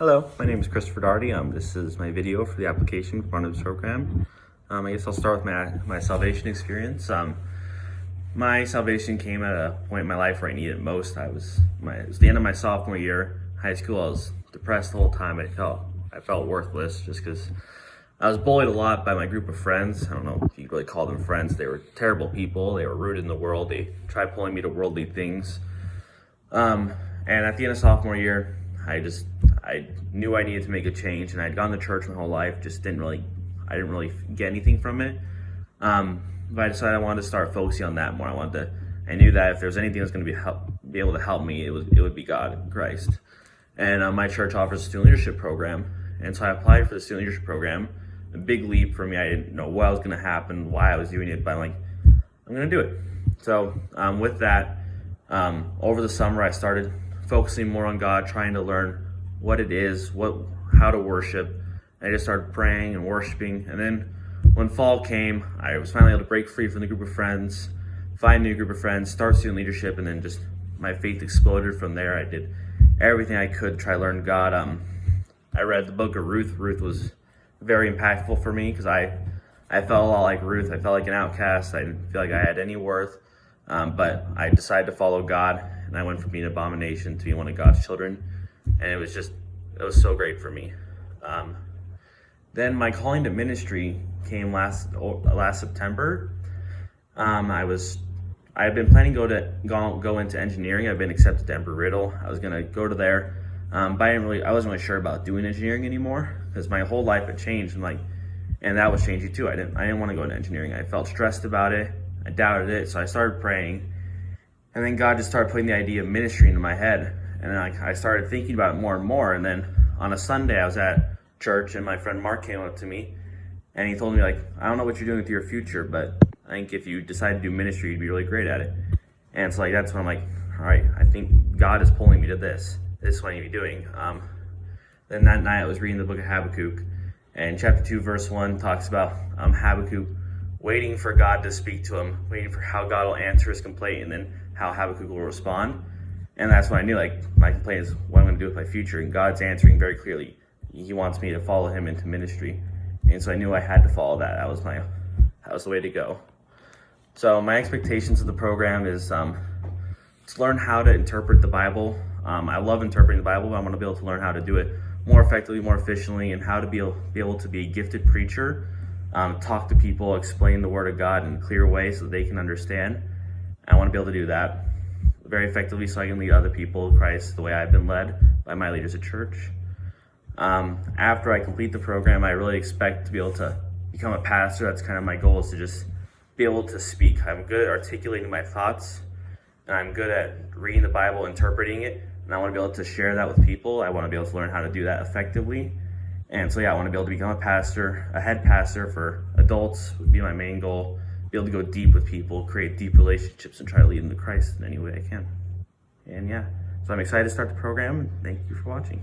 Hello, my name is Christopher Doherty. This is my video for the application for Barnabas program. I guess I'll start with my salvation experience. My salvation came at a point in my life where I needed it most. It was the end of my sophomore year, high school. I was depressed the whole time. I felt worthless just because I was bullied a lot by my group of friends. I don't know if you really call them friends. They were terrible people. They were rooted in the world. They tried pulling me to worldly things. And at the end of sophomore year, I knew I needed to make a change, and I'd gone to church my whole life, I didn't really get anything from it. But I decided I wanted to start focusing on that more. I knew that if there was anything that's going to be able to help me, it would be God and Christ. And my church offers a student leadership program, and so I applied for the student leadership program. A big leap for me. I didn't know what was going to happen, why I was doing it, but I'm going to do it. So with that, over the summer I started focusing more on God, trying to learn what it is, how to worship. I just started praying and worshiping, and then when fall came, I was finally able to break free from the group of friends, find a new group of friends, start student leadership, and then just my faith exploded from there. I did everything I could to try to learn God. I read the book of Ruth. Ruth was very impactful for me because I felt a lot like Ruth. I felt like an outcast. I didn't feel like I had any worth, but I decided to follow God, and I went from being an abomination to being one of God's children, and it was so great for me. Then my calling to ministry came last September. I had been planning to go into engineering. I've been accepted to Embry-Riddle. I was gonna go to there, but I wasn't really sure about doing engineering anymore because my whole life had changed, and that was changing too. I didn't want to go into engineering. I felt stressed about it. I doubted it, so I started praying, and then God just started putting the idea of ministry into my head, and then I started thinking about it more and more. And then on a Sunday, I was at church, and my friend Mark came up to me, and he told me, I don't know what you're doing with your future, but I think if you decide to do ministry, you'd be really great at it. And so that's when I'm like, all right, I think God is pulling me to this. This is what I need to be doing. Then that night I was reading the book of Habakkuk, and chapter 2, verse 1 talks about Habakkuk waiting for God to speak to him, waiting for how God will answer his complaint, and then how Habakkuk will respond. And that's when I knew, my complaint is what I'm going to do with my future, and God's answering very clearly. He wants me to follow him into ministry. And so I knew I had to follow that. That was the way to go. So my expectations of the program is to learn how to interpret the Bible. I love interpreting the Bible, but I want to be able to learn how to do it more effectively, more efficiently, and how to be able to be a gifted preacher, talk to people, explain the Word of God in a clear way so that they can understand. I want to be able to do that very effectively so I can lead other people to Christ the way I've been led by my leaders at church. After I complete the program, I really expect to be able to become a pastor. That's kind of my goal, is to just be able to speak. I'm good at articulating my thoughts, and I'm good at reading the Bible, interpreting it, and I want to be able to share that with people. I want to be able to learn how to do that effectively. And so I want to be able to become a head pastor for adults would be my main goal. Be able to go deep with people, create deep relationships, and try to lead them to Christ in any way I can. And so I'm excited to start the program, and thank you for watching.